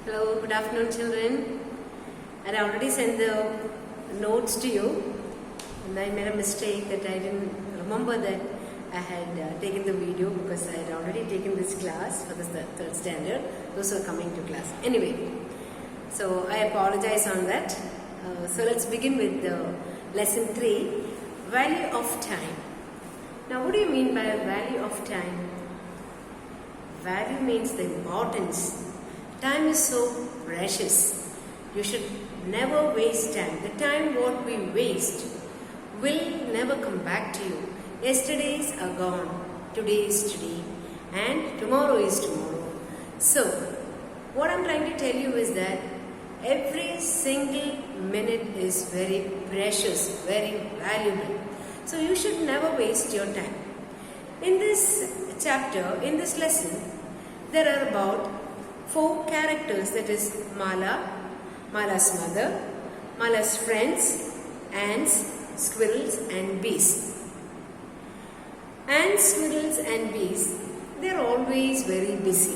Hello, good afternoon children. I had already sent the notes to you and I made a mistake that I didn't remember that I had taken the video because I had already taken this class for the third standard. Those who are coming to class. Anyway, so I apologize on that. So let's begin with lesson 3, value of time. Now what do you mean by value of time? Value means the importance. Time is so precious. You should never waste time. The time what we waste will never come back to you. Yesterdays are gone. Today is today. And tomorrow is tomorrow. So, what I'm trying to tell you is that every single minute is very precious, very valuable. So, you should never waste your time. In this chapter, in this lesson, there are about 4 characters, that is Mala, Mala's mother, Mala's friends, ants, squirrels and bees. Ants, squirrels and bees, they are always very busy.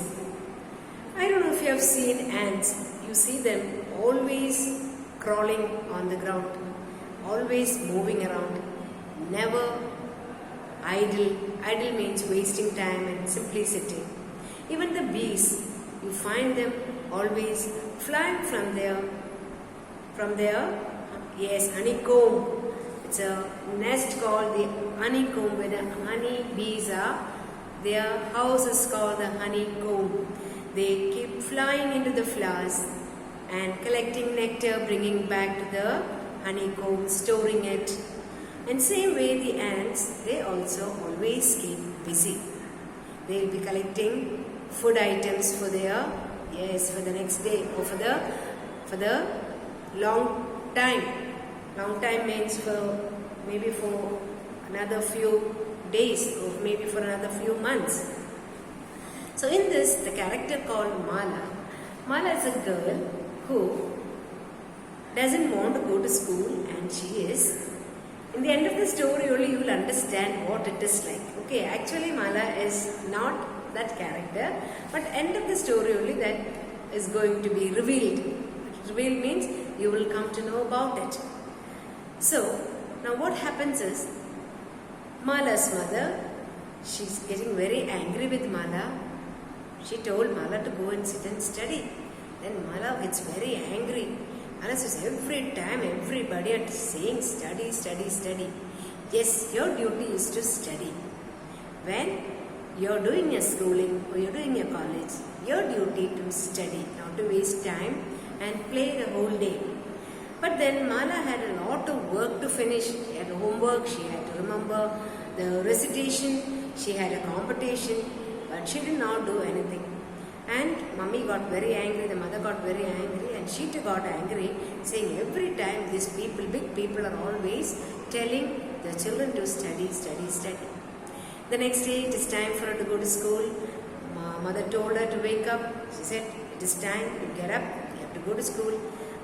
I don't know if you have seen ants. You see them always crawling on the ground, always moving around, never idle. Idle means wasting time and simply sitting. Even the bees, you find them always flying from their honeycomb. It's a nest called the honeycomb where the honey bees are. Their house is called the honeycomb. They keep flying into the flowers and collecting nectar, bringing back to the honeycomb, storing it. And same way the ants, they also always keep busy. They will be collecting food items for their, for the next day or for the long time. Long time means for maybe for another few days or maybe for another few months. So in this, the character called Mala. Mala is a girl who doesn't want to go to school, and she is. In the end of the story only you will understand what it is like. Okay, actually Mala is not that character, but end of the story only that is going to be revealed. Revealed means you will come to know about it. So, now what happens is, Mala's mother, she's getting very angry with Mala. She told Mala to go and sit and study. Then Mala gets very angry. Mala says, every time everybody is saying study, study, study. Yes, your duty is to study. When you're doing your schooling or you're doing your college, your duty to study, not to waste time and play the whole day. But then Mala had a lot of work to finish. She had homework, she had to remember the recitation, she had a competition, but she did not do anything. And mummy got very angry, the mother got very angry, and she too got angry, saying every time these people, big people, are always telling the children to study, study, study. The next day it is time for her to go to school. Mother told her to wake up. She said, it is time to get up, you have to go to school.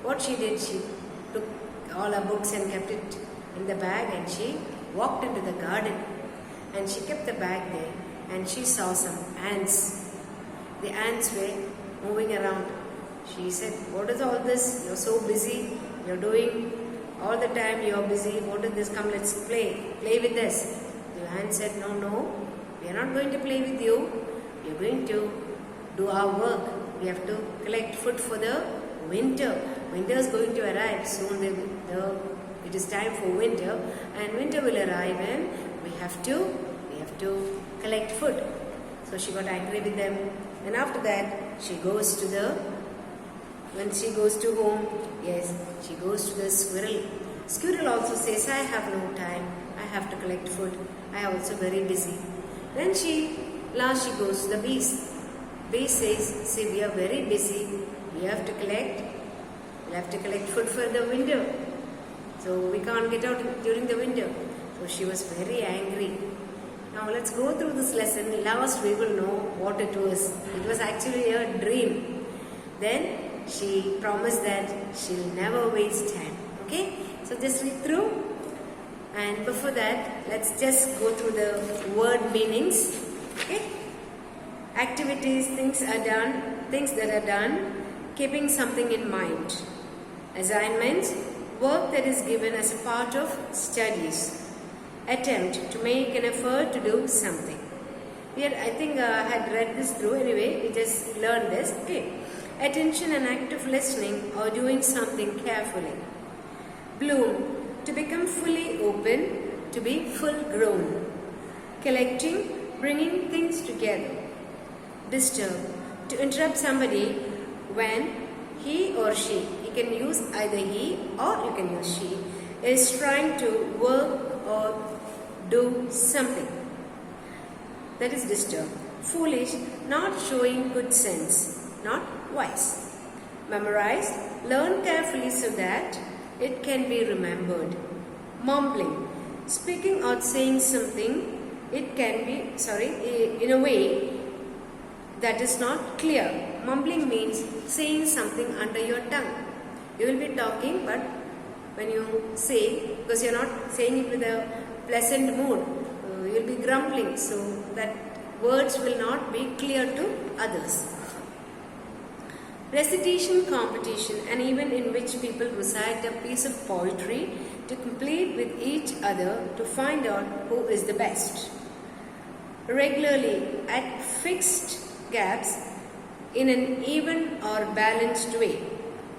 What she did, she took all her books and kept it in the bag, and she walked into the garden and she kept the bag there, and she saw some ants. The ants were moving around. She said, what is all this? You're so busy. You're doing all the time. You're busy. What is this? Come, let's play. Play with us. The ant said, no, we are not going to play with you. We are going to do our work. We have to collect food for the winter. Winter is going to arrive soon. It is time for winter, and winter will arrive, and we have to collect food. So she got angry with them. And after that, when she goes to home, she goes to the squirrel. Squirrel also says, I have no time. I have to collect food. I am also very busy. Then she goes to the bees. Bee says, see, we are very busy. We have to collect food for the winter. So we can't get out during the winter. So she was very angry. Now let's go through this lesson. Last we will know what it was. It was actually a dream. Then she promised that she'll never waste time. Okay? So just read through. And before that, let's just go through the word meanings. Okay? Activities, things that are done keeping something in mind. Assignments, work that is given as a part of studies. Attempt, to make an effort to do something. Here, I think I had read this through anyway, we just learned this. Okay. Attention and active listening or doing something carefully. Bloom, to become fully open, to be full grown. Collecting, bringing things together. Disturb, to interrupt somebody when he or she, you can use either he or you can use she, is trying to work or do something. That is disturb. Foolish, not showing good sense, not wise. Memorize, learn carefully so that it can be remembered. Mumbling, speaking or saying something, it can be, in a way that is not clear. Mumbling means saying something under your tongue. You will be talking, but when you say, because you are not saying it with a pleasant mood, you will be grumbling, so that words will not be clear to others. Recitation competition, an event in which people recite a piece of poetry to compete with each other to find out who is the best. Regularly, at fixed gaps, in an even or balanced way.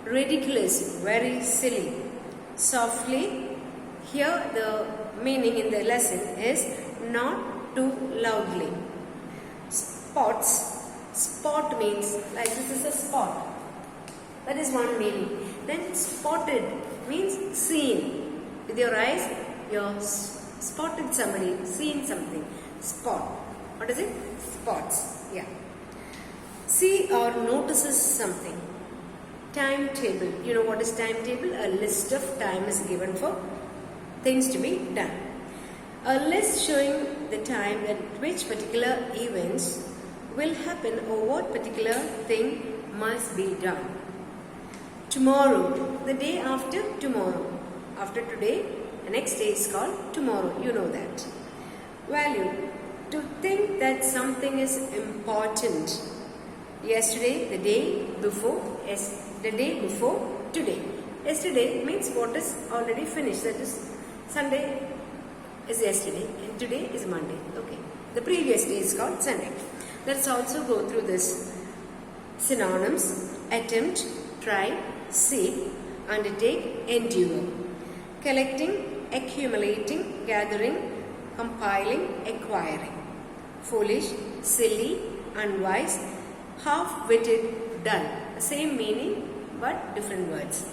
Ridiculous, very silly. Softly, here the meaning in the lesson is not too loudly. Spots, spot means like this is a spot. That is one meaning. Then spotted means seen. With your eyes, you have spotted somebody, seen something. Spot. What is it? Spots. Yeah. See or notices something. Timetable. You know what is timetable? A list of time is given for things to be done. A list showing the time at which particular events will happen or what particular thing must be done. Tomorrow, the day after tomorrow. After today, the next day is called tomorrow. You know that. Value, to think that something is important. Yesterday, the day before, the day before today. Yesterday means what is already finished. That is, Sunday is yesterday and today is Monday. Okay. The previous day is called Sunday. Let's also go through this. Synonyms: attempt, try, seek, undertake, endure. Collecting, accumulating, gathering, compiling, acquiring. Foolish, silly, unwise, half-witted, dull. Same meaning but different words.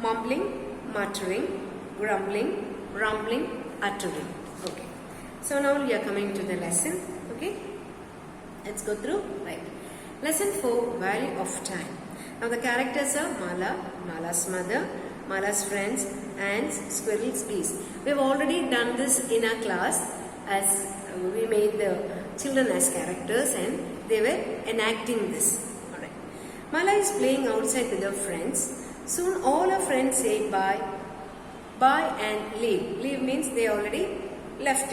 Mumbling, muttering, grumbling, rumbling, uttering. Okay. So now we are coming to the lesson. Okay. Let's go through. Right. Lesson 4, value of time. Now the characters are Mala, Mala's mother, Mala's friends, and Squirrel's bees. We have already done this in our class as we made the children as characters and they were enacting this. Alright. Mala is playing outside with her friends. Soon all her friends say bye. Bye and leave. Leave means they already left,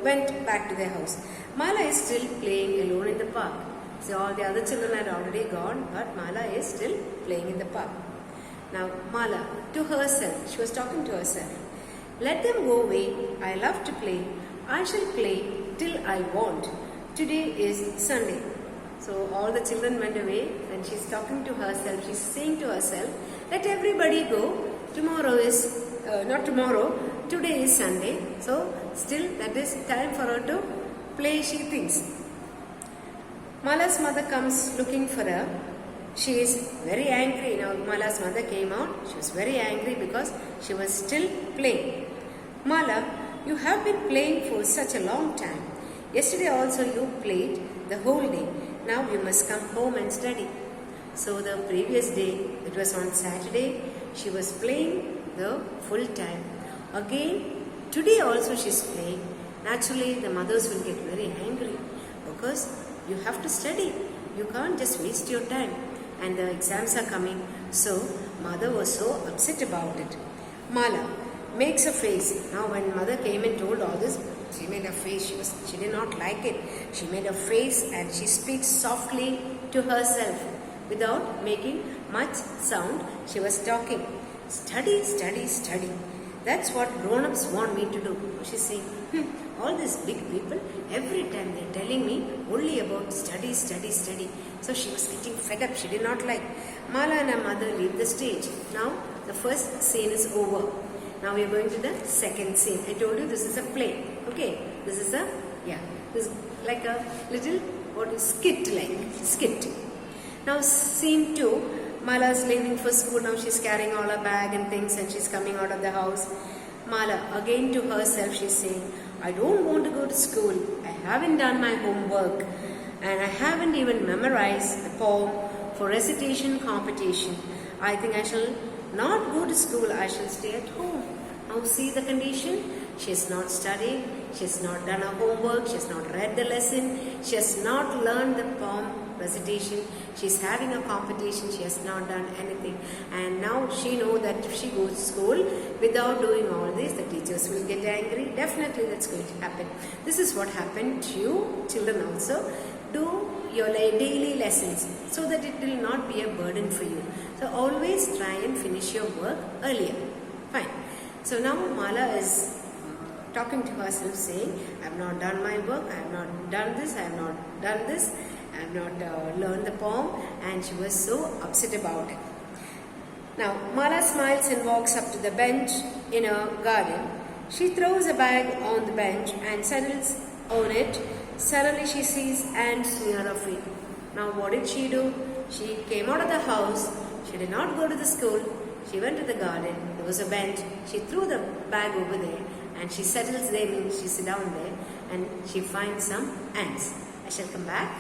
went back to their house. Mala is still playing alone in the park. So all the other children had already gone, but Mala is still playing in the park. Now Mala, to herself, she was talking to herself. Let them go away. I love to play. I shall play till I want. Today is Sunday. So all the children went away and she's talking to herself. She's saying to herself, let everybody go. Tomorrow is, not tomorrow, today is Sunday. So still that is time for her to play, she thinks. Mala's mother comes looking for her. She is very angry. Now Mala's mother came out. She was very angry because she was still playing. Mala, you have been playing for such a long time. Yesterday also you played the whole day. Now you must come home and study. So the previous day, it was on Saturday, she was playing the full time. Again, today also she is playing. Naturally, the mothers will get very angry because you have to study. You can't just waste your time. And the exams are coming. So, mother was so upset about it. Mala makes a face. Now, when mother came and told all this, she made a face. She did not like it. She made a face and she speaks softly to herself. without making much sound. She was talking. Study, study, study. That's what grown-ups want me to do. She's saying, all these big people, every time they're telling me only about study, study, study. So she was getting fed up. She did not like. Mala and her mother leave the stage. Now the first scene is over. Now we are going to the second scene. I told you this is a play. Okay, this is this is like a little skit. Now scene 2. Mala is leaving for school. Now she's carrying all her bag and things and she's coming out of the house. Mala, again to herself, she's saying, I don't want to go to school. I haven't done my homework and I haven't even memorized the poem for recitation competition. I think I shall not go to school. I shall stay at home. Now see the condition. She has not studied. She has not done her homework. She has not read the lesson. She has not learned the poem recitation. She is having a competition. She has not done anything. And now she knows that if she goes to school without doing all this, the teachers will get angry. Definitely that's going to happen. This is what happened to you children also. Do your daily lessons so that it will not be a burden for you. So always try and finish your work earlier. Fine. So now Mala is talking to herself saying, I have not done my work, I have not done this, I have not done this, I have not learned the poem, and she was so upset about it. Now Mala smiles and walks up to the bench in her garden. She throws a bag on the bench and settles on it. Suddenly she sees ants near her feet. Now what did she do? She came out of the house. She did not go to the school. She went to the garden. There was a bench. She threw the bag over there and she settles there, means she sits down there and she finds some ants. I shall come back.